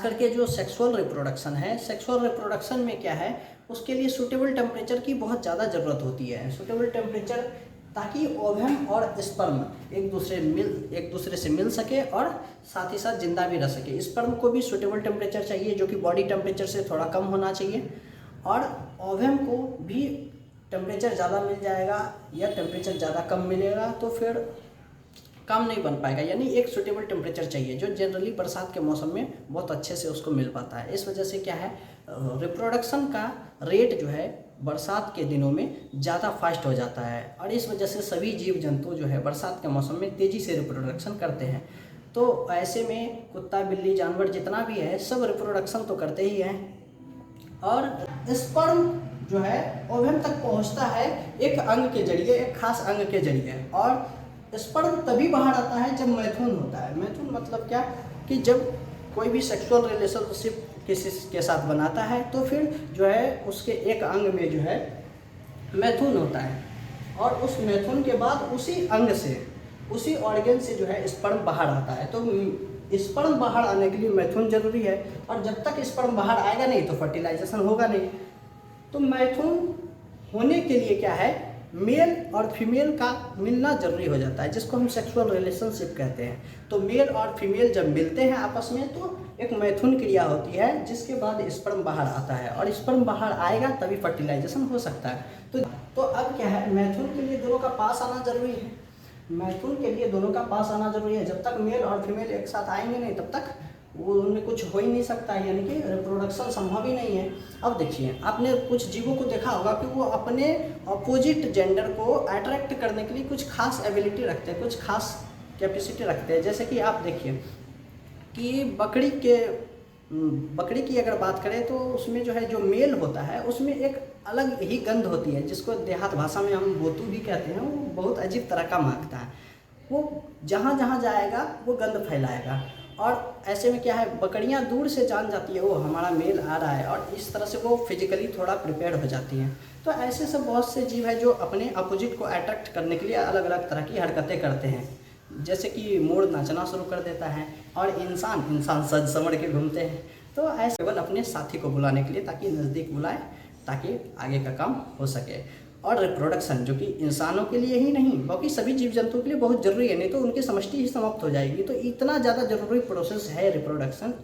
करके जो sexual reproduction है, सेक्सुअल रिप्रोडक्शन में क्या है, उसके लिए सूटेबल टेम्परेचर की बहुत ज़्यादा ज़रूरत होती है। सूटेबल टेम्परेचर ताकि ओवम और स्पर्म एक दूसरे से मिल सके और साथ ही साथ जिंदा भी रह सके। स्पर्म को भी सूटेबल टेम्परेचर चाहिए जो कि बॉडी टेम्परेचर से थोड़ा कम होना चाहिए, और ओवम को भी टेम्परेचर ज़्यादा मिल जाएगा या टेम्परेचर ज़्यादा कम मिलेगा तो फिर काम नहीं बन पाएगा। यानी एक सूटेबल टेम्परेचर चाहिए जो जनरली बरसात के मौसम में बहुत अच्छे से उसको मिल पाता है। इस वजह से क्या है, रिप्रोडक्शन का रेट जो है बरसात के दिनों में ज़्यादा फास्ट हो जाता है, और इस वजह से सभी जीव जंतु जो है बरसात के मौसम में तेज़ी से रिप्रोडक्शन करते हैं। तो ऐसे में कुत्ता बिल्ली जानवर जितना भी है सब रिप्रोडक्शन तो करते ही हैं, और स्पर्म जो है ओवम तक पहुंचता है एक अंग के जरिए, एक खास अंग के जरिए, और स्पर्म तभी बाहर आता है जब मैथुन होता है। मैथुन मतलब क्या कि जब कोई भी सेक्सुअल रिलेशनशिप किसी के साथ बनाता है तो फिर जो है उसके एक अंग में जो है मैथुन होता है, और उस मैथुन के बाद उसी अंग से, उसी ऑर्गन से जो है स्पर्म बाहर आता है। तो स्पर्म बाहर आने के लिए मैथुन जरूरी है, और जब तक स्पर्म बाहर आएगा नहीं तो फर्टिलाइजेशन होगा नहीं। तो मैथुन होने के लिए क्या है, मेल और फीमेल का मिलना जरूरी हो जाता है, जिसको हम सेक्सुअल रिलेशनशिप कहते हैं। तो मेल और फीमेल जब मिलते हैं आपस में तो एक मैथुन क्रिया होती है, जिसके बाद स्पर्म बाहर आता है, और स्पर्म बाहर आएगा तभी फर्टिलाइजेशन हो सकता है। तो अब क्या है, मैथुन के लिए दोनों का पास आना जरूरी है। मैथुन के लिए दोनों का पास आना जरूरी है। जब तक मेल और फीमेल एक साथ आएंगे नहीं तब तक वो उनमें कुछ हो ही नहीं सकता है, यानी कि रिप्रोडक्शन संभव ही नहीं है। अब देखिए, आपने कुछ जीवों को देखा होगा कि वो अपने अपोजिट जेंडर को अट्रैक्ट करने के लिए कुछ खास एबिलिटी रखते हैं, कुछ खास कैपेसिटी रखते हैं। जैसे कि आप देखिए कि बकरी की अगर बात करें तो उसमें जो है, जो मेल होता है उसमें एक अलग ही गंध होती है, जिसको देहात भाषा में हम बोतू भी कहते हैं। वो बहुत अजीब तरह का महकता है, वो जहाँ जहाँ जाएगा वो गंध फैलाएगा, और ऐसे में क्या है, बकरियां दूर से जान जाती है वो हमारा मेल आ रहा है, और इस तरह से वो फिजिकली थोड़ा प्रिपेयर हो जाती हैं। तो ऐसे सब बहुत से जीव है जो अपने अपोजिट को अट्रैक्ट करने के लिए अलग अलग तरह की हरकतें करते हैं। जैसे कि मोर नाचना शुरू कर देता है, और इंसान सज संवर के घूमते हैं। तो ऐसे केवल अपने साथी को बुलाने के लिए, ताकि नज़दीक बुलाए, ताकि आगे का काम हो सके। और रिप्रोडक्शन जो कि इंसानों के लिए ही नहीं बाकी सभी जीव जंतुओं के लिए बहुत जरूरी है, नहीं तो उनकी समष्टि ही समाप्त हो जाएगी। तो इतना ज़्यादा जरूरी प्रोसेस है रिप्रोडक्शन।